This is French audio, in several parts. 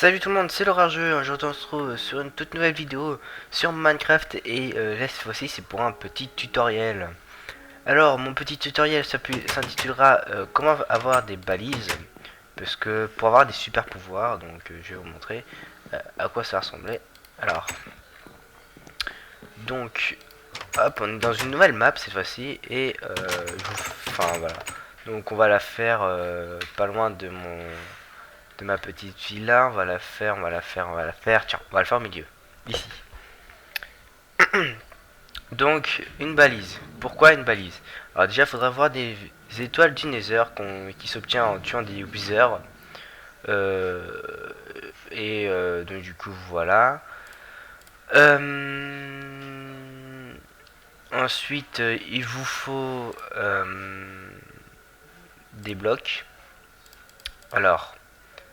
Salut tout le monde, c'est l'Orageux. Aujourd'hui on se retrouve sur une toute nouvelle vidéo sur Minecraft et là cette fois-ci c'est pour un petit tutoriel. Alors mon petit tutoriel s'intitulera comment avoir des balises, parce que pour avoir des super pouvoirs, donc je vais vous montrer à quoi ça ressemblait. Alors donc hop, on est dans une nouvelle map cette fois-ci et enfin voilà, donc on va la faire pas loin de ma petite villa. On va la faire, tiens, on va la faire au milieu, ici. Donc, une balise. Pourquoi une balise? Alors déjà, il faudra avoir des étoiles du Nether qui s'obtient en tuant des withers. Donc du coup, voilà. Ensuite, il vous faut des blocs. Alors,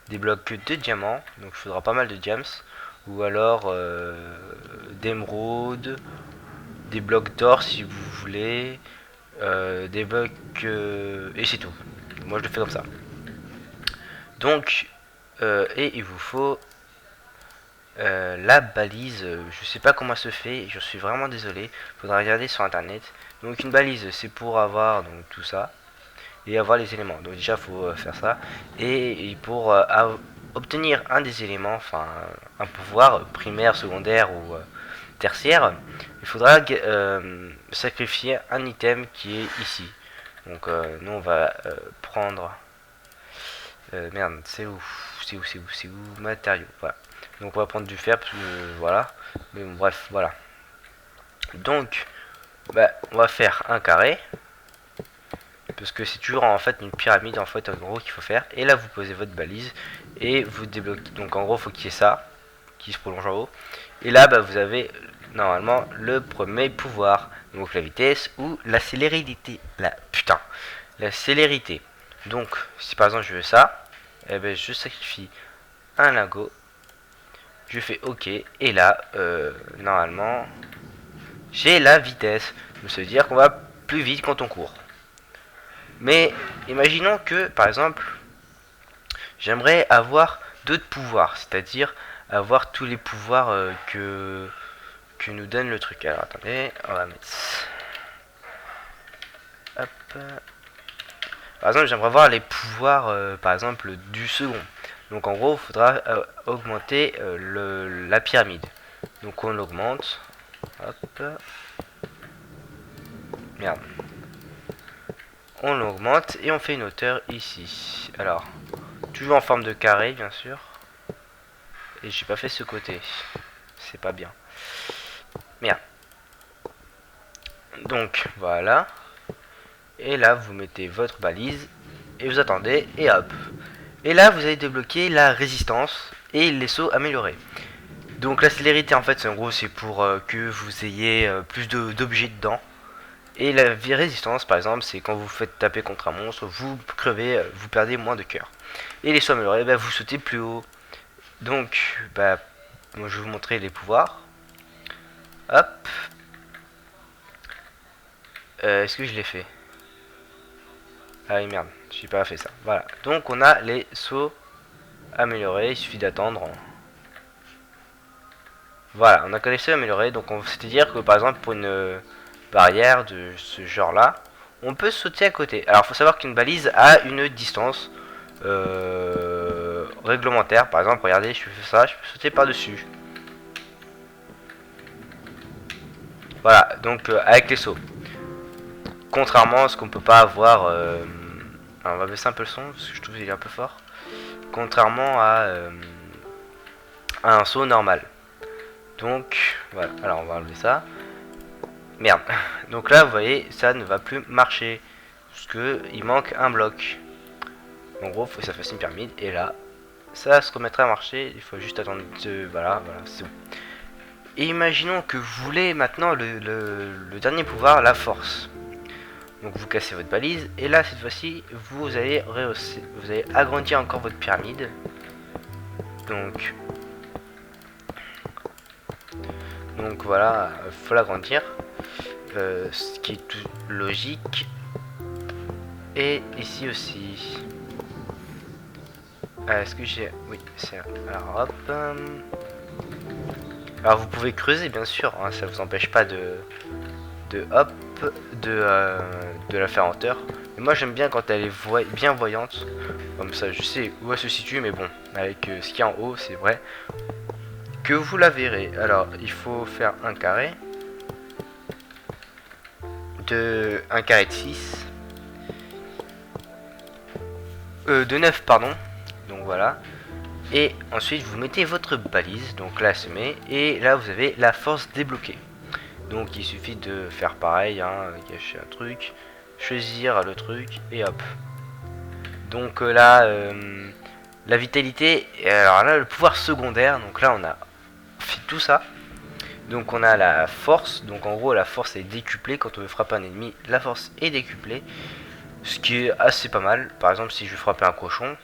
des blocs de diamants, donc il faudra pas mal de diams, ou alors d'émeraude, des blocs d'or si vous voulez, des blocs et c'est tout. Moi je le fais comme ça. Donc et il vous faut la balise. Je sais pas comment ça se fait, je suis vraiment désolé. Faudra regarder sur internet. Donc une balise c'est pour avoir donc tout ça et avoir les éléments. Donc déjà faut faire ça et pour obtenir un des éléments, enfin un pouvoir primaire, secondaire ou tertiaire, il faudra sacrifier un item qui est ici. Donc nous on va prendre merde, c'est où matériaux, voilà. Donc on va prendre du fer parce que voilà, mais bon, bref, voilà. Donc bah, on va faire un carré parce que c'est toujours en fait une pyramide en fait en gros qu'il faut faire. Et là vous posez votre balise et vous débloquez. Donc en gros faut qu'il y ait ça qui se prolonge en haut. Et là bah, vous avez normalement le premier pouvoir, donc la vitesse ou la célérité. La célérité. Donc si par exemple je veux ça, eh ben, je sacrifie un lingot, je fais OK et là normalement j'ai la vitesse. Donc ça veut dire qu'on va plus vite quand on court. Mais imaginons que, par exemple, j'aimerais avoir d'autres pouvoirs, c'est-à-dire avoir tous les pouvoirs que nous donne le truc. Alors attendez, on va mettre... Hop. Par exemple, j'aimerais avoir les pouvoirs, par exemple, du second. Donc en gros, il faudra augmenter la pyramide. Donc on l'augmente. Hop. Merde. On l'augmente et on fait une hauteur ici. Alors, toujours en forme de carré, bien sûr. Et j'ai pas fait ce côté. C'est pas bien. Merde. Donc, voilà. Et là, vous mettez votre balise. Et vous attendez. Et hop. Et là, vous allez débloquer la résistance et les sauts améliorés. Donc la célérité, en fait, en gros, c'est pour que vous ayez plus d'objets dedans. Et la résistance, par exemple, c'est quand vous faites taper contre un monstre, vous crevez, vous perdez moins de cœur. Et les sauts améliorés, bah, vous sautez plus haut. Donc, bah, moi, je vais vous montrer les pouvoirs. Hop. Est-ce que je l'ai fait? Ah oui, merde, j'ai pas fait ça. Voilà. Donc, on a les sauts améliorés. Il suffit d'attendre. Voilà, on a les sauts améliorés. Donc, c'est-à-dire que, par exemple, pour une barrière de ce genre-là, on peut sauter à côté. Alors, il faut savoir qu'une balise a une distance réglementaire. Par exemple, regardez, je fais ça, je peux sauter par-dessus. Voilà, donc avec les sauts. Contrairement à ce qu'on peut pas avoir... alors, on va baisser un peu le son, parce que je trouve qu'il est un peu fort. Contrairement à un saut normal. Donc, voilà. Alors, on va enlever ça. Merde. Donc là, vous voyez, ça ne va plus marcher. Parce que il manque un bloc. En gros, il faut que ça fasse une pyramide. Et là, ça se remettra à marcher. Il faut juste attendre. Voilà, c'est bon. Et imaginons que vous voulez maintenant le dernier pouvoir, la force. Donc vous cassez votre balise. Et là, cette fois-ci, vous allez rehausser. Vous allez agrandir encore votre pyramide. Donc voilà, faut l'agrandir. Ce qui est tout logique. Et ici aussi. Est-ce que j'ai... Oui, c'est... Alors, hop. Alors, vous pouvez creuser, bien sûr. Hein, ça vous empêche pas hop, de la faire en hauteur. Mais moi, j'aime bien quand elle est bien voyante. Comme ça, je sais où elle se situe. Mais bon, avec ce qu'il y a en haut, c'est vrai que vous la verrez. Alors, il faut faire un carré. Un carré de 6. De 9, pardon. Donc voilà. Et ensuite, vous mettez votre balise. Donc là, se met. Et là, vous avez la force débloquée. Donc il suffit de faire pareil, hein, cacher un truc, choisir le truc et hop. Donc là, la vitalité, et alors là le pouvoir secondaire, donc là on a fait tout ça. Donc on a la force, donc en gros la force est décuplée quand on veut frapper un ennemi, la force est décuplée. Ce qui est assez pas mal, par exemple si je veux frapper un cochon,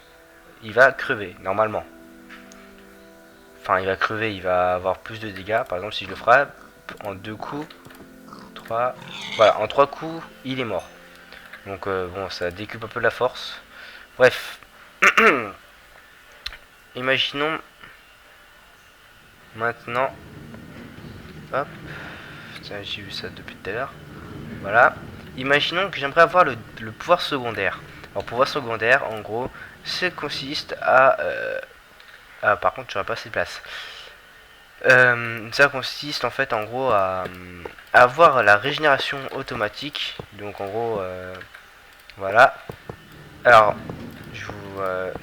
il va crever normalement. Enfin il va crever, il va avoir plus de dégâts, par exemple si je le frappe en 2 coups, 3, voilà, en 3 coups il est mort. Donc bon, ça décupe un peu la force. Bref. Imaginons maintenant. Hop. J'ai vu ça depuis tout à l'heure. Voilà. Imaginons que j'aimerais avoir le pouvoir secondaire. Alors pouvoir secondaire, en gros, ça consiste à... Ah, par contre, j'aurais pas assez de place. Ça consiste en fait en gros à avoir la régénération automatique. Donc en gros, voilà. Alors,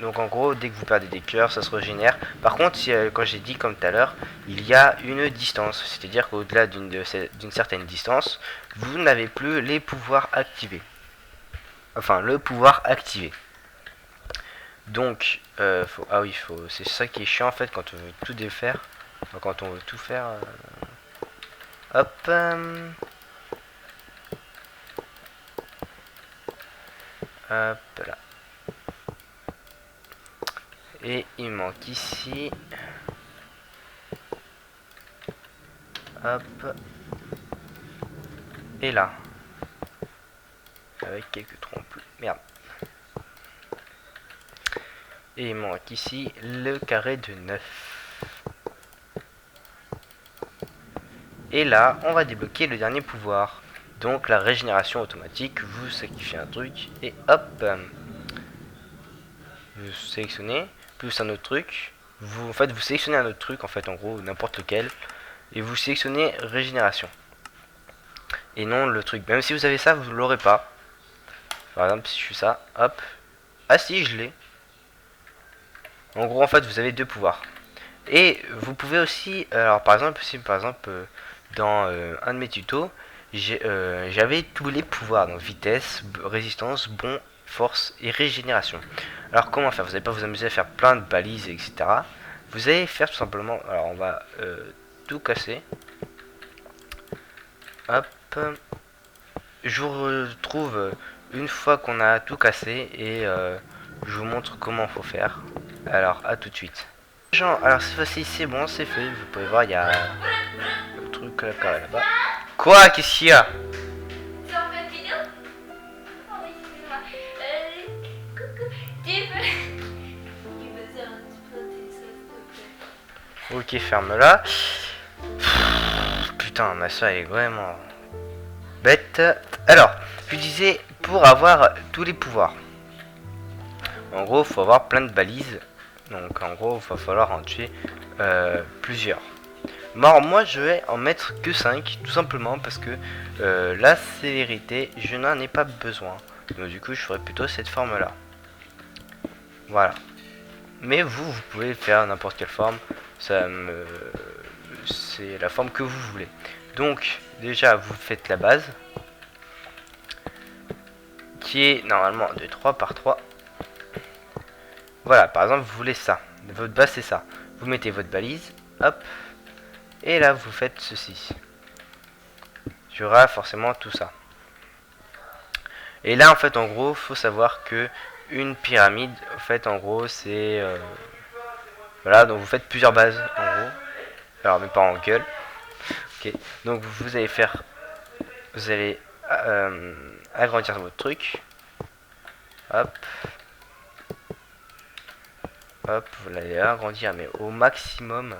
donc en gros, dès que vous perdez des cœurs, ça se régénère. Par contre, si, quand j'ai dit comme tout à l'heure, il y a une distance. C'est-à-dire qu'au-delà d'une certaine distance, vous n'avez plus les pouvoirs activés. Enfin, le pouvoir activé. Donc, ah oui, c'est ça qui est chiant en fait quand on veut tout défaire. Enfin, quand on veut tout faire. Hop. Hop là. Et il manque ici. Hop. Et là. Avec quelques trompes. Merde. Et il manque ici le carré de 9. Et là, on va débloquer le dernier pouvoir. Donc la régénération automatique, vous sacrifiez un truc et hop. Vous sélectionnez, plus un autre truc. En fait, vous sélectionnez un autre truc, en fait, en gros, n'importe lequel. Et vous sélectionnez régénération. Et non le truc. Même si vous avez ça, vous ne l'aurez pas. Par exemple, si je fais ça, hop. Ah si, je l'ai. En gros, en fait, vous avez deux pouvoirs. Et vous pouvez aussi, alors par exemple, si par exemple dans un de mes tutos, j'avais tous les pouvoirs, donc vitesse, résistance, bond, force et régénération. Alors comment faire? Vous n'allez pas vous amuser à faire plein de balises, etc. Vous allez faire tout simplement, alors on va tout casser. Hop. Je vous retrouve une fois qu'on a tout cassé et je vous montre comment faut faire. Alors à tout de suite. Alors cette fois-ci c'est bon, c'est fait. Vous pouvez voir, il y a le truc là-bas. Quoi? Qu'est-ce qu'il y a? Tu en fais une vidéo? Oh oui, excuse-moi. Coucou. Tu peux dire un petit peu tes sauces, s'il te plaît. Ok, ferme-la. Putain, ma soeur elle est vraiment bête. Alors, je disais pour avoir tous les pouvoirs. En gros, il faut avoir plein de balises. Donc en gros, il va falloir en tuer plusieurs. Moi, je vais en mettre que 5, tout simplement parce que la sévérité, je n'en ai pas besoin. Donc du coup, je ferai plutôt cette forme-là. Voilà. Mais vous pouvez faire n'importe quelle forme. C'est la forme que vous voulez. Donc, déjà, vous faites la base. Qui est normalement de 3 par 3. Voilà, par exemple, vous voulez ça. Votre base, c'est ça. Vous mettez votre balise. Hop. Et là, vous faites ceci. Il y aura forcément tout ça. Et là, en fait, en gros, faut savoir que une pyramide, en fait, en gros, c'est... voilà, donc vous faites plusieurs bases, en gros. Alors, mais pas en gueule. Ok. Donc, vous allez faire... Vous allez agrandir votre truc. Hop. Hop, vous l'allez agrandir mais au maximum.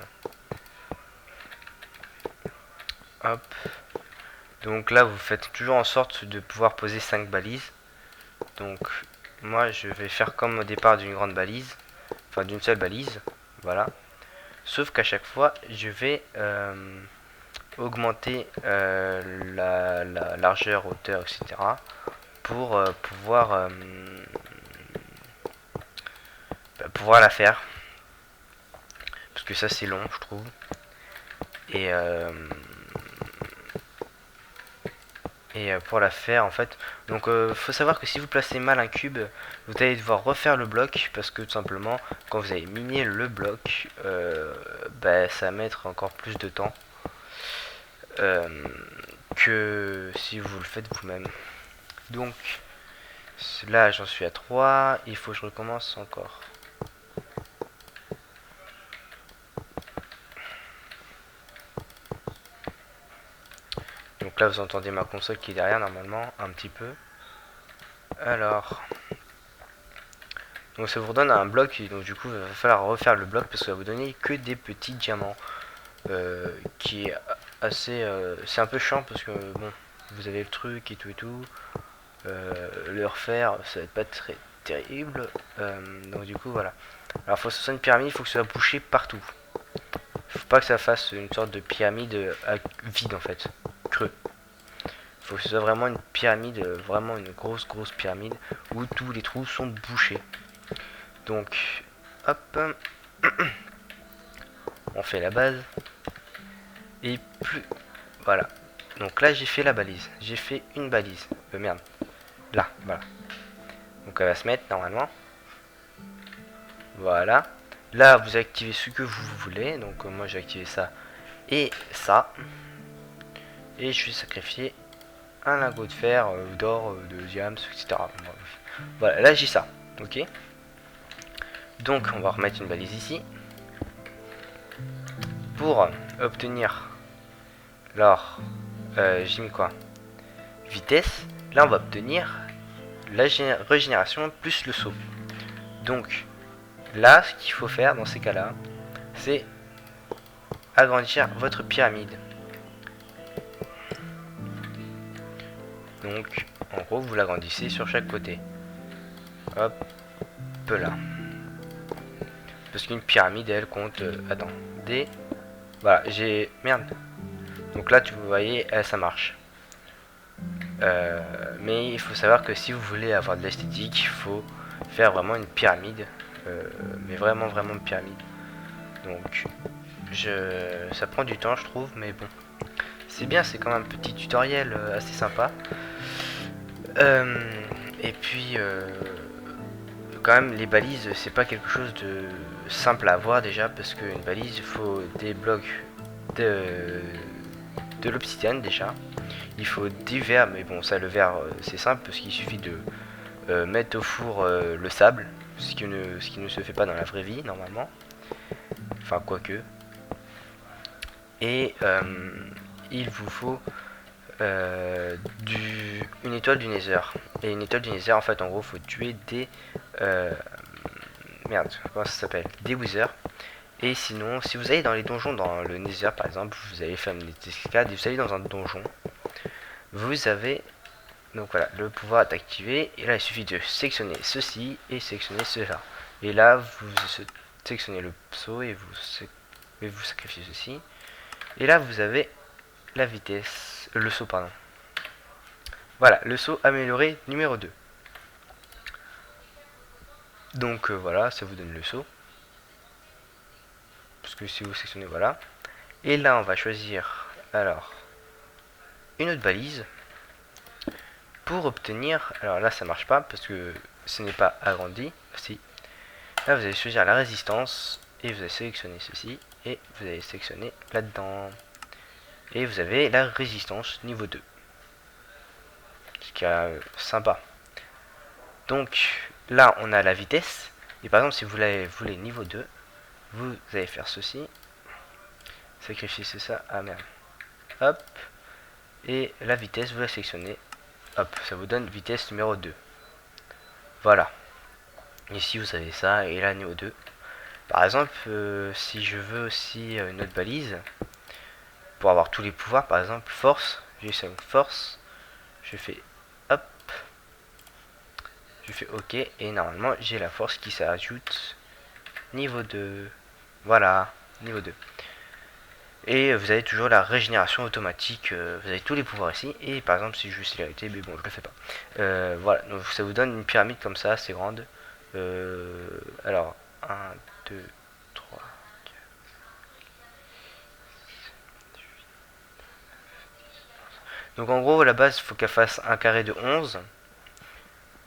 Hop. Donc là vous faites toujours en sorte de pouvoir poser 5 balises. Donc moi je vais faire comme au départ d'une grande balise. Enfin d'une seule balise. Voilà. Sauf qu'à chaque fois je vais augmenter la largeur, hauteur, etc. pour pouvoir la faire. Parce que ça c'est long je trouve. Et pour la faire en fait, donc faut savoir que si vous placez mal un cube, vous allez devoir refaire le bloc parce que tout simplement quand vous allez miner le bloc, ça va mettre encore plus de temps que si vous le faites vous-même. Donc là j'en suis à 3, il faut que je recommence encore. Donc là vous entendez ma console qui est derrière normalement un petit peu. Alors donc ça vous redonne un bloc et donc du coup il va falloir refaire le bloc parce que ça va vous donner que des petits diamants qui est assez c'est un peu chiant parce que bon vous avez le truc et tout le refaire ça va être pas très terrible donc du coup voilà. Alors faut que ce soit une pyramide, il faut que ça soit bouché partout, faut pas que ça fasse une sorte de pyramide vide en fait, creux. Faut que ce soit vraiment une pyramide, vraiment une grosse pyramide où tous les trous sont bouchés. Donc hop on fait la base et plus voilà. Donc là j'ai fait la balise, j'ai fait une balise, merde, là voilà. Donc elle va se mettre normalement, voilà. Là vous activez ce que vous voulez, donc moi j'ai activé ça et ça, et je vais sacrifier un lingot de fer, d'or, de diams, etc. Voilà, là j'ai ça, ok. Donc on va remettre une balise ici pour obtenir. Alors j'ai mis quoi, vitesse. Là on va obtenir la régénération plus le saut. Donc là ce qu'il faut faire dans ces cas là c'est agrandir votre pyramide. Donc en gros vous l'agrandissez sur chaque côté, hop là, parce qu'une pyramide elle compte attends des, voilà j'ai merde. Donc là tu vous voyez ça marche. Mais il faut savoir que si vous voulez avoir de l'esthétique, il faut faire vraiment une pyramide, mais vraiment une pyramide. Donc ça prend du temps je trouve, mais bon c'est bien, c'est quand même un petit tutoriel assez sympa. Et puis quand même les balises c'est pas quelque chose de simple à avoir déjà, parce qu'une balise il faut des blocs de l'obsidienne déjà. Il faut du verre, mais bon ça le verre c'est simple parce qu'il suffit de mettre au four le sable, ce qui ne se fait pas dans la vraie vie normalement. Enfin quoique. Et il vous faut une étoile du Nether. Et une étoile du Nether en fait en gros faut tuer des merde comment ça s'appelle, des withers. Et sinon si vous allez dans les donjons dans le Nether par exemple, vous allez faire une escalade et vous allez dans un donjon, vous avez donc voilà le pouvoir est activé et là il suffit de sélectionner ceci et sélectionner cela, et là vous sélectionnez le saut et vous sacrifiez ceci, et là vous avez la vitesse, le saut pardon. Voilà, le saut amélioré numéro 2. Donc voilà, ça vous donne le saut. Parce que si vous sélectionnez, voilà. Et là, on va choisir, alors, une autre balise. Pour obtenir, alors là, ça marche pas parce que ce n'est pas agrandi. Si. Là, vous allez choisir la résistance. Et vous allez sélectionner ceci. Et vous allez sélectionner là-dedans. Et vous avez la résistance niveau 2. Ce qui est sympa. Donc là on a la vitesse, et par exemple si vous voulez niveau 2, vous allez faire ceci, sacrifier ça, ah merde, hop, et la vitesse vous la sélectionnez, hop, ça vous donne vitesse numéro 2. Voilà, ici vous avez ça, et là niveau 2. Par exemple, si je veux aussi une autre balise, pour avoir tous les pouvoirs, par exemple, force, j'ai ça, force, je fais hop, je fais OK, et normalement j'ai la force qui s'ajoute niveau 2. Voilà, niveau 2. Et vous avez toujours la régénération automatique, vous avez tous les pouvoirs ici, et par exemple si je veux célérité, mais bon je le fais pas. Voilà, donc ça vous donne une pyramide comme ça, assez grande. Alors, 1, 2, 3, 4. Donc en gros, à la base, il faut qu'elle fasse un carré de 11.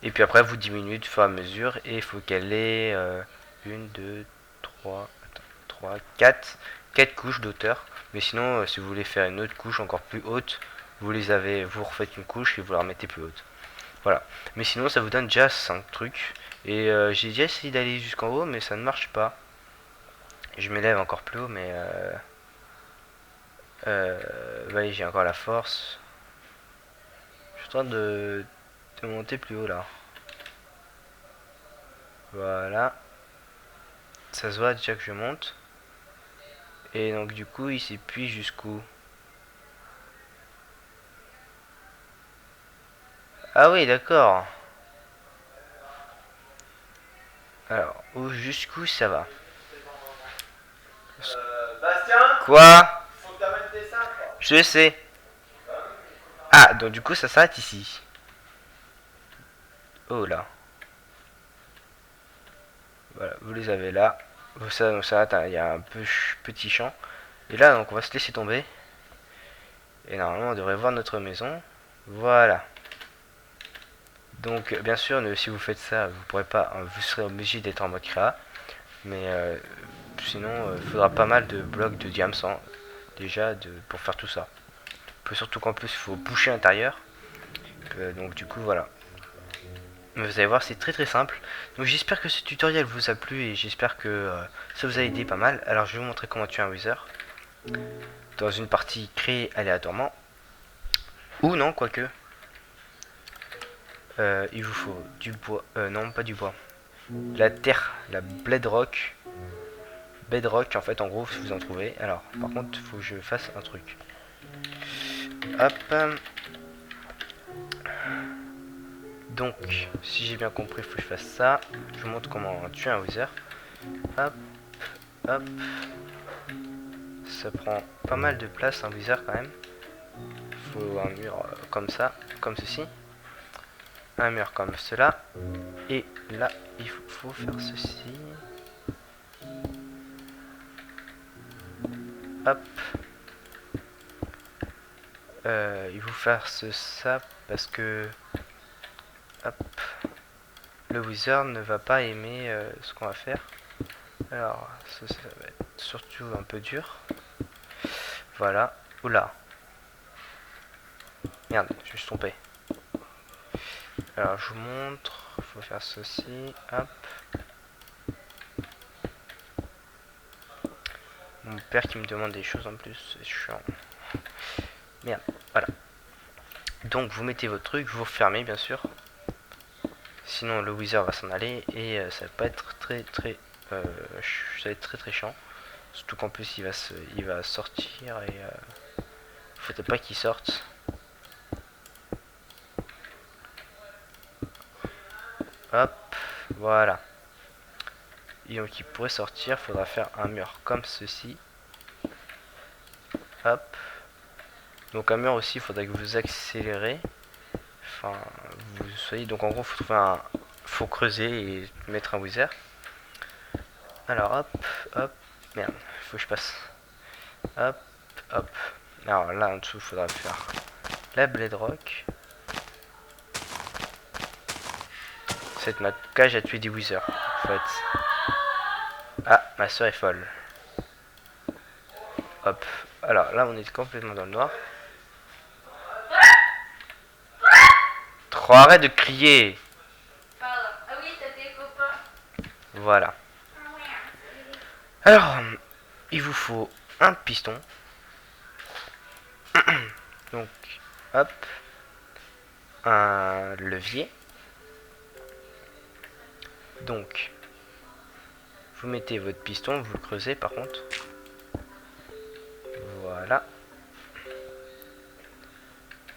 Et puis après, vous diminuez de fur et à mesure. Et il faut qu'elle ait 1, 2, 3, 3, 4 couches d'auteur. Mais sinon, si vous voulez faire une autre couche encore plus haute, vous refaites une couche et vous la remettez plus haute. Voilà. Mais sinon, ça vous donne déjà 5 trucs. Et j'ai déjà essayé d'aller jusqu'en haut, mais ça ne marche pas. Je m'élève encore plus haut, mais ouais, j'ai encore la force. Je suis en train de monter plus haut là. Voilà. Ça se voit déjà que je monte. Et donc du coup, il s'épuise jusqu'où? Ah oui, d'accord. Alors, jusqu'où ça va? Bastien, Quoi? faut que t'amènes tes seins, quoi. Je sais. Ah, donc du coup, ça s'arrête ici. Oh là. Voilà, vous les avez là. Ça, donc ça, il y a un peu petit champ. Et là, donc on va se laisser tomber. Et normalement, on devrait voir notre maison. Voilà. Donc, bien sûr, si vous faites ça, vous pourrez pas, vous serez obligé d'être en mode créa. Mais sinon, il faudra pas mal de blocs de diams déjà pour faire tout ça. Surtout qu'en plus, il faut boucher l'intérieur. Donc du coup, voilà. Mais vous allez voir, c'est très très simple. Donc j'espère que ce tutoriel vous a plu et j'espère que ça vous a aidé pas mal. Alors je vais vous montrer comment tuer un wither dans une partie créée aléatoirement. Ou non, quoique. Il vous faut du bois. Non, pas du bois. La terre, la bedrock. Bedrock, en fait, en gros, si vous en trouvez. Alors, par contre, il faut que je fasse un truc. Hop. Donc, si j'ai bien compris, il faut que je fasse ça. Je vous montre comment tuer un wither. Hop, hop. Ça prend pas mal de place un wither quand même. Il faut un mur comme ça, comme ceci. Un mur comme cela. Et là, il faut faire ceci. Hop. Il faut faire ça parce que hop, le wizard ne va pas aimer ce qu'on va faire. Alors ça va être surtout un peu dur. Voilà. Oula. Merde, je me suis trompé. Alors je vous montre. Il faut faire ceci. Hop. Mon père qui me demande des choses en plus, c'est chiant. Merde, voilà. Donc vous mettez votre truc, vous refermez bien sûr. Sinon le wizard va s'en aller et ça va pas être très très ça va être très très chiant. Surtout qu'en plus il va sortir et faudrait pas qu'il sorte. Hop, voilà. Et donc il pourrait sortir, faudra faire un mur comme ceci. Hop. Donc un mur aussi, il faudrait que vous accélérez. Enfin, vous soyez. Donc en gros, faut trouver un. Faut creuser et mettre un wither. Alors hop, hop. Merde, faut que je passe. Hop, hop. Alors là en dessous, il faudra faire la blade rock. Cette ma cage à tuer des withers. En fait. Ah, ma soeur est folle. Hop. Alors là, on est complètement dans le noir. Arrête de crier. Pardon. Ah oui, t'as des copains. Voilà. Alors, il vous faut un piston. Donc, hop. Un levier. Donc, Vous mettez votre piston, vous le creusez par contre. Voilà.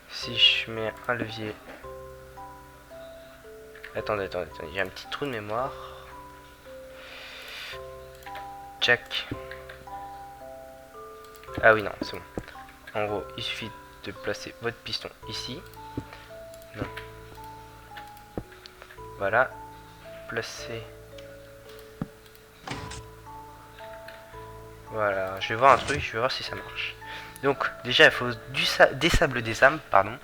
Si je mets un levier... Attendez, j'ai un petit trou de mémoire. Check. Ah oui, non, c'est bon. En gros, il suffit de placer votre piston ici. Non. Voilà. Placer. Voilà, je vais voir un truc, je vais voir si ça marche. Donc, déjà, il faut des sables des âmes, pardon.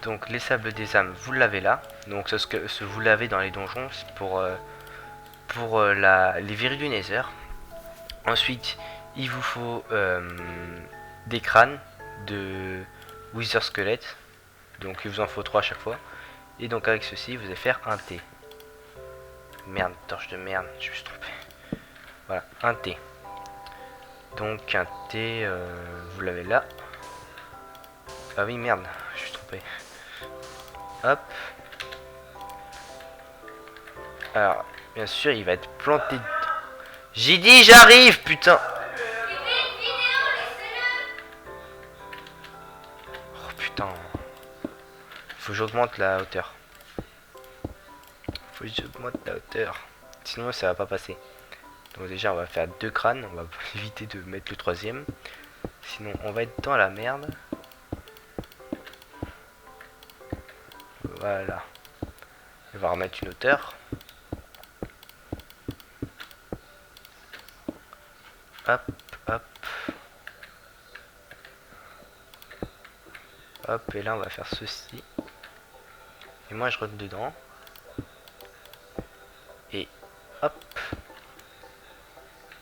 Donc, les sables des âmes, vous l'avez là. Donc, ce que vous l'avez dans les donjons, c'est pour les verrues du Nether. Ensuite, il vous faut des crânes de Wither Squelette. Donc, il vous en faut 3 à chaque fois. Et donc, avec ceci, vous allez faire un thé. Merde, torche de merde, je me suis trompé. Voilà, un thé. Donc, un thé, vous l'avez là. Ah oui, merde, je suis trompé. Hop. Alors, bien sûr, il va être planté. J'ai dit, j'arrive, putain. Oh putain. Faut que j'augmente la hauteur. Faut que j'augmente la hauteur. Sinon, ça va pas passer. Donc déjà, on va faire 2 crânes. On va éviter de mettre le 3e. Sinon, on va être dans la merde. Voilà. On va remettre une hauteur. Hop, hop. Hop, et là on va faire ceci. Et moi je rentre dedans. Et hop.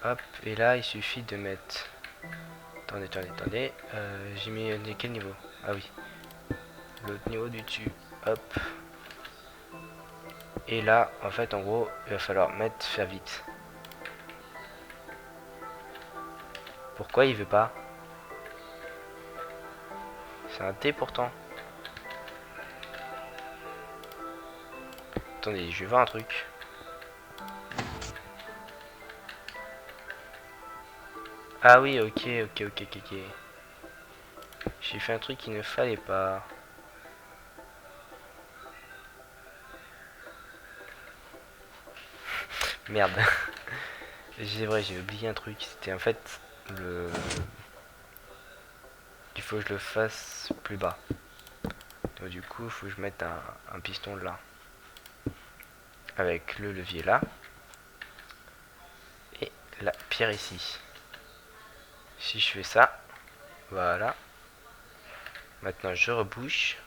Hop, et là il suffit de mettre... Attendez. J'ai mis quel niveau? Ah oui. L'autre niveau du dessus. Hop. Et là, en fait, en gros, il va falloir faire vite. Pourquoi il veut pas? C'est un T pourtant. Attendez, je vais voir un truc. Ah oui, ok. J'ai fait un truc qu'il ne fallait pas. Merde. C'est vrai, j'ai oublié un truc. C'était en fait le... Il faut que je le fasse plus bas. Donc du coup, il faut que je mette un piston là. Avec le levier là. Et la pierre ici. Si je fais ça, voilà. Maintenant, je rebouche.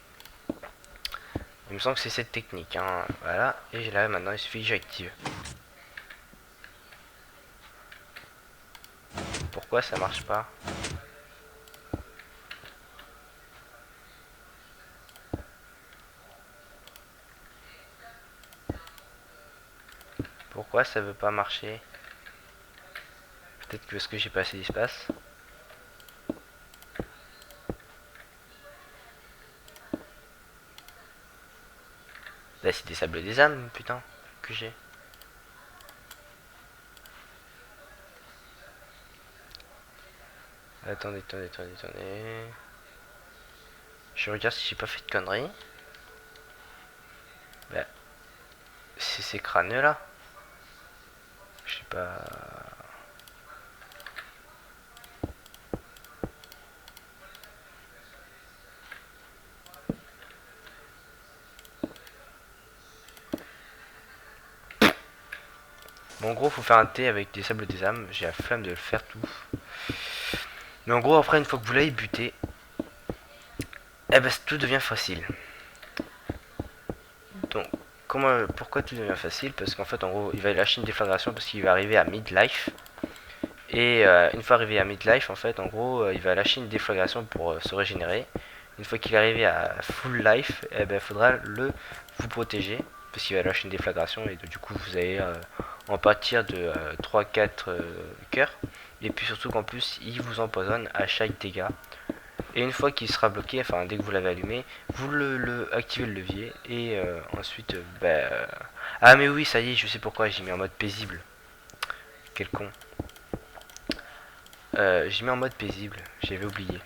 Il me semble que c'est cette technique. Hein. Voilà. Et là, maintenant, il suffit que j'active. Pourquoi ça marche pas? Pourquoi ça veut pas marcher? Peut-être parce que j'ai pas assez d'espace. Là c'est des sables des âmes, putain, que j'ai. Attendez. Je regarde si j'ai pas fait de conneries. Bah, c'est ces crânes là. Je sais pas. Bon, en gros, faut faire un thé avec des sables des âmes. J'ai la flemme de le faire tout. Mais en gros, après, une fois que vous l'avez buté, eh ben, tout devient facile. Donc, pourquoi tout devient facile? Parce qu'en fait, en gros, il va lâcher une déflagration parce qu'il va arriver à midlife. Et une fois arrivé à midlife, en fait, en gros, il va lâcher une déflagration pour se régénérer. Une fois qu'il est arrivé à full life, eh ben, faudra vous protéger parce qu'il va lâcher une déflagration et du coup, vous allez en pâtir de 3-4 cœurs. Et puis surtout qu'en plus, il vous empoisonne à chaque dégât. Et une fois qu'il sera bloqué, enfin dès que vous l'avez allumé, vous activez le levier et ensuite, ah mais oui, ça y est, je sais pourquoi j'ai mis en mode paisible. Quel con. J'ai mis en mode paisible, j'avais oublié.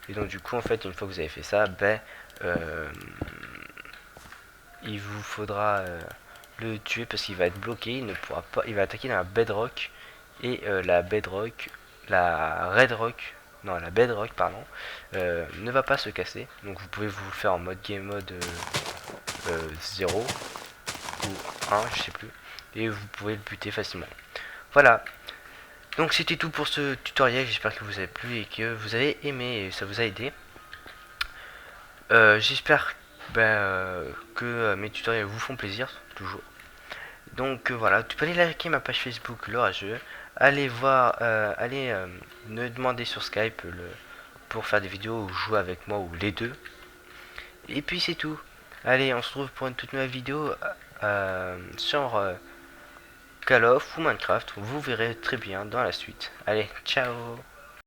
Et donc du coup en fait une fois que vous avez fait ça, ben il vous faudra le tuer parce qu'il va être bloqué, il ne pourra pas, il va attaquer dans la bedrock et la bedrock, la redrock, non la bedrock pardon, ne va pas se casser. Donc vous pouvez vous le faire en mode game mode 0 ou 1, je sais plus, et vous pouvez le buter facilement. Voilà. Donc c'était tout pour ce tutoriel, j'espère que vous avez plu et que vous avez aimé et ça vous a aidé. J'espère que mes tutoriels vous font plaisir, toujours. Donc voilà, tu peux aller liker ma page Facebook l'orageux, allez voir, me demander sur Skype pour faire des vidéos ou jouer avec moi ou les deux. Et puis c'est tout. Allez, on se retrouve pour une toute nouvelle vidéo sur Call of ou Minecraft, vous verrez très bien dans la suite. Allez, ciao.